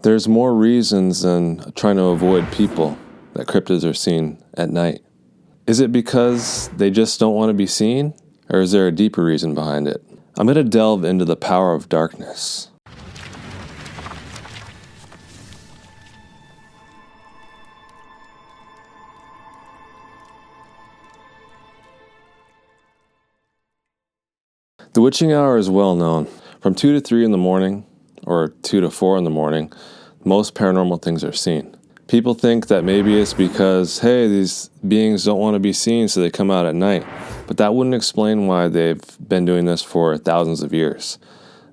There's more reasons than trying to avoid people that cryptids are seen at night. Is it because they just don't want to be seen? Or is there a deeper reason behind it? I'm going to delve into the power of darkness. The witching hour is well known. From 2 to 3 in the morning, or 2 to 4 in the morning, most paranormal things are seen. People think that maybe it's because, hey, these beings don't want to be seen, so they come out at night. But that wouldn't explain why they've been doing this for thousands of years.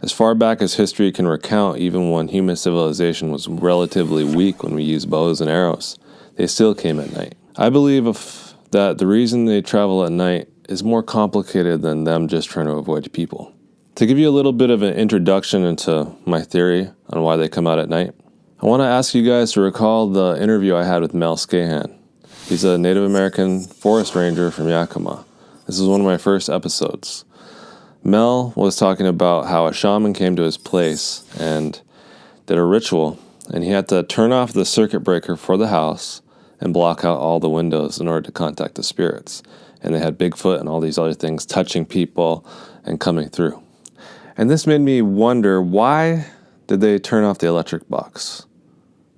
As far back as history can recount, even when human civilization was relatively weak when we used bows and arrows, they still came at night. I believe that the reason they travel at night is more complicated than them just trying to avoid people. To give you a little bit of an introduction into my theory on why they come out at night, I want to ask you guys to recall the interview I had with Mel Scahan. He's a Native American forest ranger from Yakima. This is one of my first episodes. Mel was talking about how a shaman came to his place and did a ritual, and he had to turn off the circuit breaker for the house and block out all the windows in order to contact the spirits. And they had Bigfoot and all these other things touching people and coming through. And this made me wonder, why did they turn off the electric box?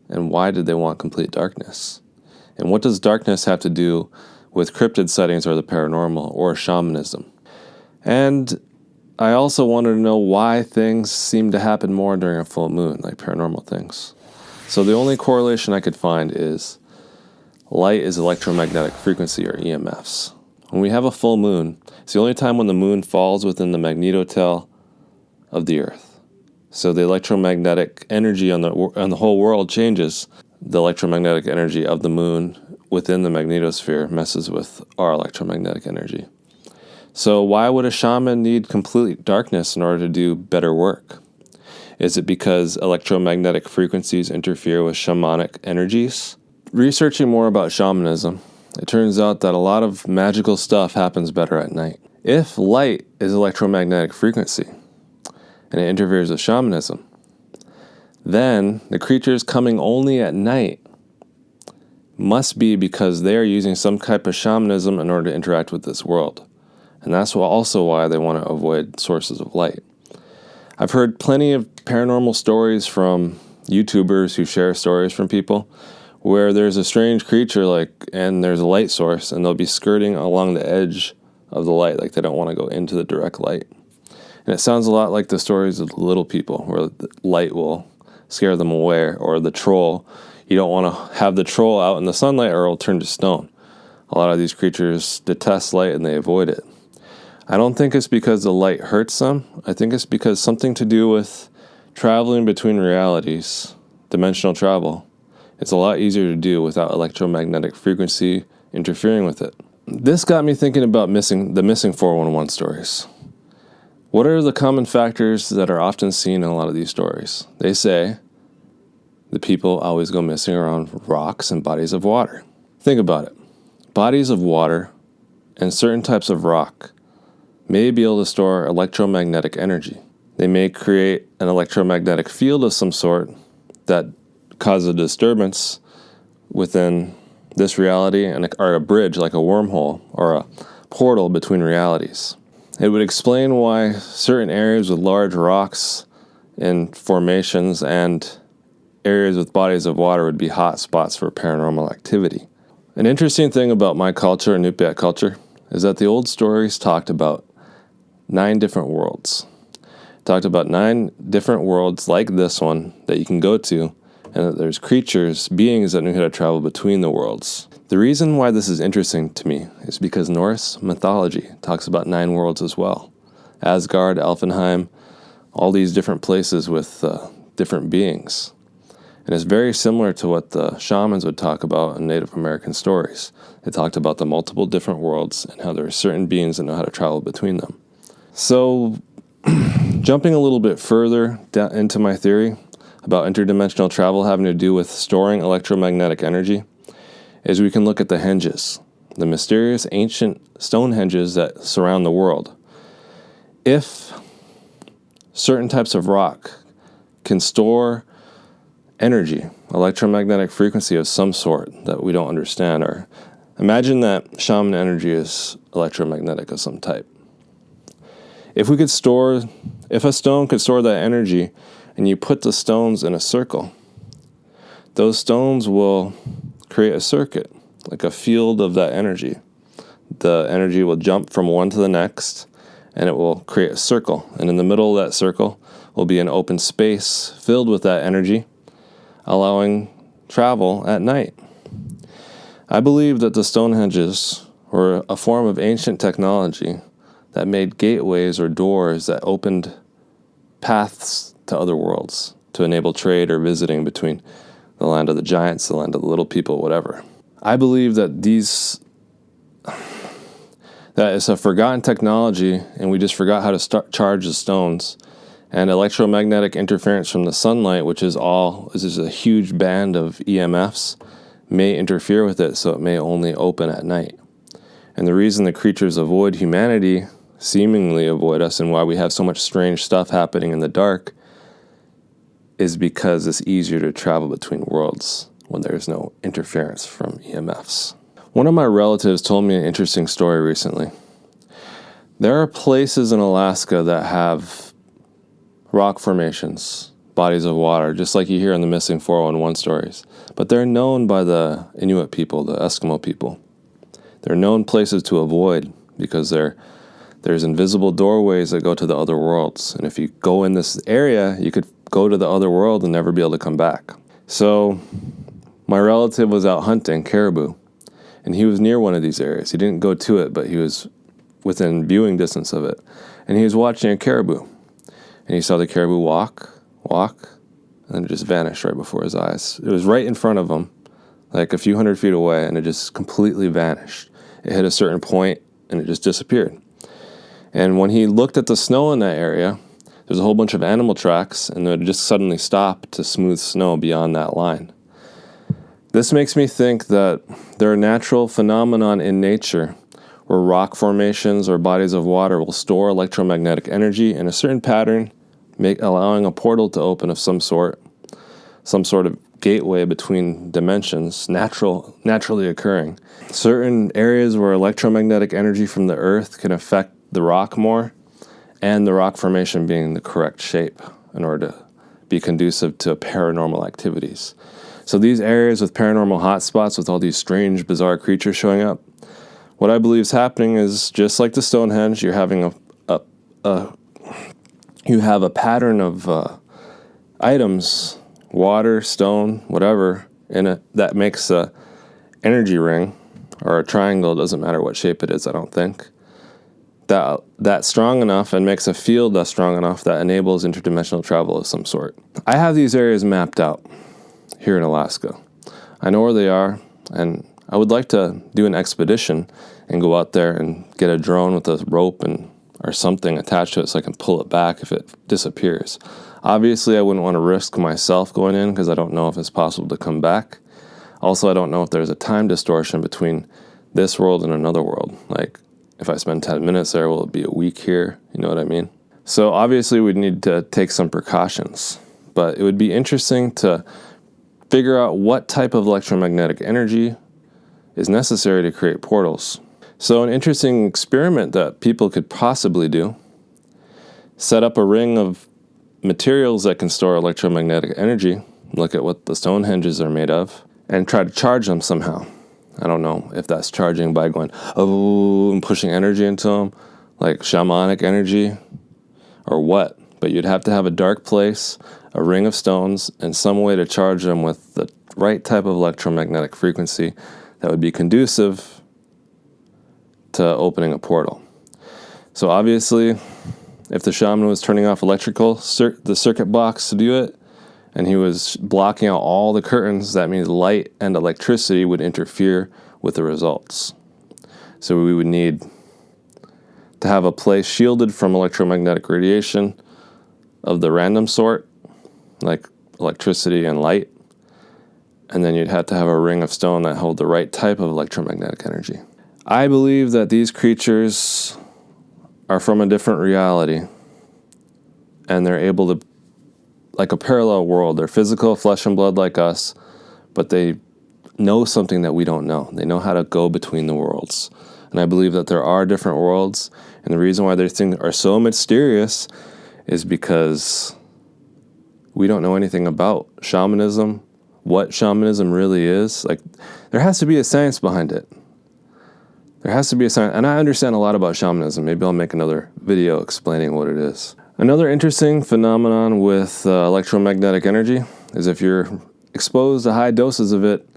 And why did they want complete darkness? And what does darkness have to do with cryptid sightings or the paranormal or shamanism? And I also wanted to know why things seem to happen more during a full moon, like paranormal things. So the only correlation I could find is light is electromagnetic frequency, or EMFs. When we have a full moon, it's the only time when the moon falls within the magnetotail of the Earth. So the electromagnetic energy on the whole world changes. The electromagnetic energy of the moon within the magnetosphere messes with our electromagnetic energy. So why would a shaman need complete darkness in order to do better work? Is it because electromagnetic frequencies interfere with shamanic energies? Researching more about shamanism, it turns out that a lot of magical stuff happens better at night. If light is electromagnetic frequency and it interferes with shamanism, then the creatures coming only at night must be because they are using some type of shamanism in order to interact with this world. And that's also why they want to avoid sources of light. I've heard plenty of paranormal stories from YouTubers who share stories from people where there's a strange creature, and there's a light source, and they'll be skirting along the edge of the light, like they don't want to go into the direct light. And it sounds a lot like the stories of the little people, where the light will scare them away, or the troll. You don't want to have the troll out in the sunlight or it'll turn to stone. A lot of these creatures detest light and they avoid it. I don't think it's because the light hurts them. I think it's because something to do with traveling between realities, dimensional travel. It's a lot easier to do without electromagnetic frequency interfering with it. This got me thinking about the missing 411 stories. What are the common factors that are often seen in a lot of these stories? They say the people always go missing around rocks and bodies of water. Think about it. Bodies of water and certain types of rock may be able to store electromagnetic energy. They may create an electromagnetic field of some sort that cause a disturbance within this reality or a bridge, like a wormhole or a portal between realities. It would explain why certain areas with large rocks and formations and areas with bodies of water would be hot spots for paranormal activity. An interesting thing about my culture, Inupiat culture, is that the old stories talked about 9 different worlds. Talked about 9 different worlds like this one that you can go to, and that there's creatures, beings that knew how to travel between the worlds. The reason why this is interesting to me is because Norse mythology talks about 9 worlds as well. Asgard, Elfenheim, all these different places with different beings. And it's very similar to what the shamans would talk about in Native American stories. They talked about the multiple different worlds and how there are certain beings that know how to travel between them. So, jumping a little bit further into my theory about interdimensional travel having to do with storing electromagnetic energy, is we can look at the henges, the mysterious ancient stone henges that surround the world. If certain types of rock can store energy, electromagnetic frequency of some sort that we don't understand. Or imagine that shaman energy is electromagnetic of some type. If a stone could store that energy and you put the stones in a circle, those stones will create a circuit, like a field of that energy. The energy will jump from one to the next, and it will create a circle. And in the middle of that circle will be an open space filled with that energy, allowing travel at night. I believe that the stone henges were a form of ancient technology that made gateways or doors that opened paths to other worlds to enable trade or visiting between the land of the giants, the land of the little people, whatever. I believe that that is a forgotten technology, and we just forgot how to charge the stones. And electromagnetic interference from the sunlight, which is a huge band of EMFs, may interfere with it, so it may only open at night. And the reason the creatures avoid humanity, seemingly avoid us, and why we have so much strange stuff happening in the dark, is because it's easier to travel between worlds when there's no interference from EMFs. One of my relatives told me an interesting story recently. There are places in Alaska that have rock formations, bodies of water, just like you hear in the missing 411 stories. But they're known by the Inuit people, the Eskimo people. They're known places to avoid because there's invisible doorways that go to the other worlds. And if you go in this area, you could go to the other world and never be able to come back. So my relative was out hunting caribou, and he was near one of these areas. He didn't go to it, but he was within viewing distance of it. And he was watching a caribou. And he saw the caribou walk, and then it just vanished right before his eyes. It was right in front of him, like a few hundred feet away, and it just completely vanished. It hit a certain point, and it just disappeared. And when he looked at the snow in that area, there's a whole bunch of animal tracks, and it just suddenly stopped to smooth snow beyond that line. This makes me think that there are natural phenomenon in nature where rock formations or bodies of water will store electromagnetic energy in a certain pattern, allowing a portal to open of some sort of gateway between dimensions, naturally occurring. Certain areas where electromagnetic energy from the earth can affect the rock more, and the rock formation being the correct shape in order to be conducive to paranormal activities. So these areas with paranormal hotspots, with all these strange, bizarre creatures showing up, what I believe is happening is just like the Stonehenge, you're having you have a pattern of items, water, stone, whatever, in it that makes a energy ring or a triangle. Doesn't matter what shape it is, I don't think. That's strong enough and makes a field that's strong enough that enables interdimensional travel of some sort. I have these areas mapped out here in Alaska. I know where they are, and I would like to do an expedition and go out there and get a drone with a rope or something attached to it so I can pull it back if it disappears. Obviously, I wouldn't want to risk myself going in because I don't know if it's possible to come back. Also, I don't know if there's a time distortion between this world and another world. Like, if I spend 10 minutes there, will it be a week here? You know what I mean? So obviously we'd need to take some precautions, but it would be interesting to figure out what type of electromagnetic energy is necessary to create portals. So an interesting experiment that people could possibly do, set up a ring of materials that can store electromagnetic energy, look at what the stone henges are made of, and try to charge them somehow. I don't know if that's charging by going, oh, and pushing energy into them, like shamanic energy, or what. But you'd have to have a dark place, a ring of stones, and some way to charge them with the right type of electromagnetic frequency that would be conducive to opening a portal. So obviously, if the shaman was turning off the circuit box to do it, and he was blocking out all the curtains, that means light and electricity would interfere with the results. So we would need to have a place shielded from electromagnetic radiation of the random sort, like electricity and light. And then you'd have to have a ring of stone that held the right type of electromagnetic energy. I believe that these creatures are from a different reality, and they're able to like a parallel world. They're physical, flesh and blood like us, but they know something that we don't know. They know how to go between the worlds. And I believe that there are different worlds, and the reason why these things are so mysterious is because we don't know anything about shamanism, what shamanism really is. Like, there has to be a science behind it. There has to be a science, and I understand a lot about shamanism. Maybe I'll make another video explaining what it is. Another interesting phenomenon with electromagnetic energy is if you're exposed to high doses of it,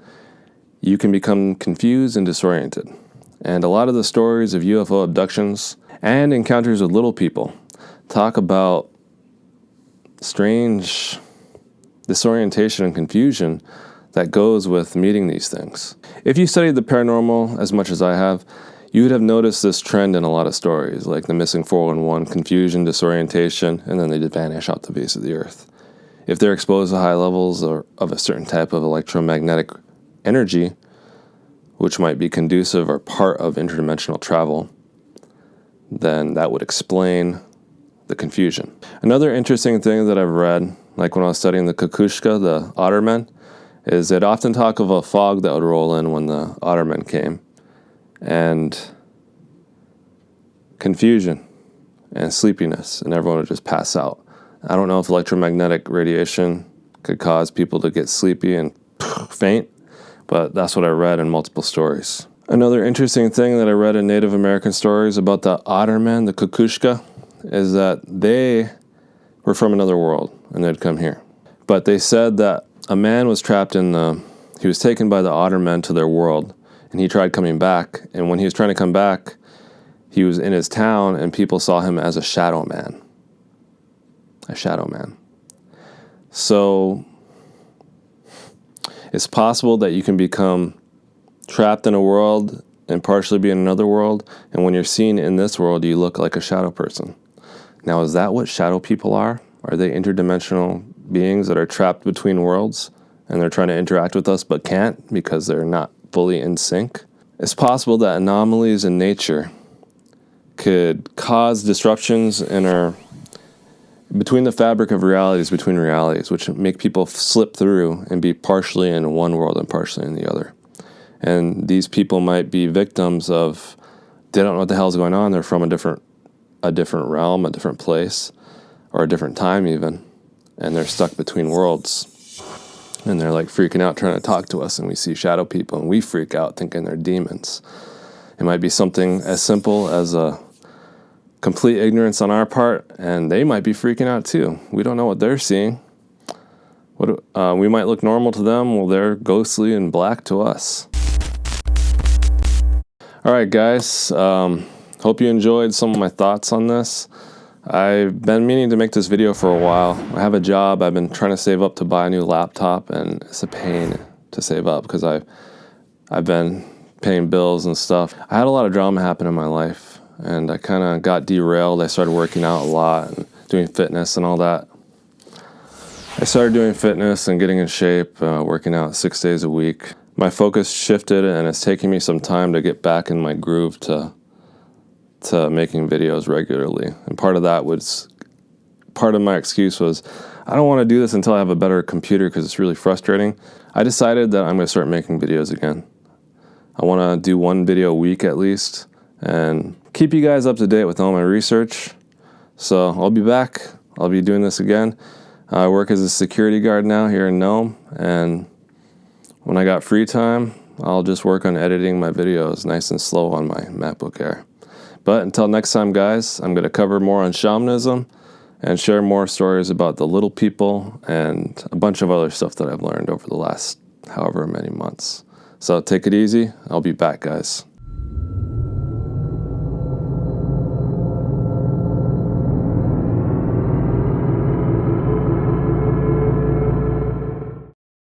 you can become confused and disoriented. And a lot of the stories of UFO abductions and encounters with little people talk about strange disorientation and confusion that goes with meeting these things. If you studied the paranormal as much as I have, you would have noticed this trend in a lot of stories, like the missing 411, confusion, disorientation, and then they vanish off the face of the earth. If they're exposed to high levels of a certain type of electromagnetic energy, which might be conducive or part of interdimensional travel, then that would explain the confusion. Another interesting thing that I've read, like when I was studying the kukushka, the ottermen, is they'd often talk of a fog that would roll in when the ottermen came, and confusion and sleepiness, and everyone would just pass out. I don't know if electromagnetic radiation could cause people to get sleepy and faint, but that's what I read in multiple stories. Another interesting thing that I read in Native American stories about the ottermen, the kukushka, is that they were from another world and they'd come here. But they said that a man was trapped he was taken by the ottermen to their world, and he tried coming back. And when he was trying to come back, he was in his town and people saw him as a shadow man. A shadow man. So it's possible that you can become trapped in a world and partially be in another world, and when you're seen in this world, you look like a shadow person. Now, is that what shadow people are? Are they interdimensional beings that are trapped between worlds, and they're trying to interact with us but can't because they're not fully in sync? It's possible that anomalies in nature could cause disruptions in between the fabric of realities, between realities, which make people slip through and be partially in one world and partially in the other. And these people might be victims of, they don't know what the hell's going on. They're from a different realm, a different place, or a different time even. And they're stuck between worlds. And they're like freaking out trying to talk to us, and we see shadow people and we freak out thinking they're demons. It might be something as simple as a complete ignorance on our part, and they might be freaking out too. We don't know what they're seeing. We might look normal to them, while they're ghostly and black to us. All right, guys. Hope you enjoyed some of my thoughts on this. I've been meaning to make this video for a while. I have a job. I've been trying to save up to buy a new laptop, and it's a pain to save up because I've been paying bills and stuff. I had a lot of drama happen in my life, and I kind of got derailed. I started working out a lot and doing fitness and all that. I started doing fitness and getting in shape, working out 6 days a week. My focus shifted, and it's taking me some time to get back in my groove to making videos regularly. And part of my excuse was, I don't want to do this until I have a better computer because it's really frustrating. I decided that I'm going to start making videos again. I want to do one video a week at least and keep you guys up to date with all my research. So I'll be back. I'll be doing this again. I work as a security guard now here in Nome, and when I got free time, I'll just work on editing my videos nice and slow on my MacBook Air. But until next time, guys, I'm going to cover more on shamanism and share more stories about the little people and a bunch of other stuff that I've learned over the last however many months. So take it easy. I'll be back, guys.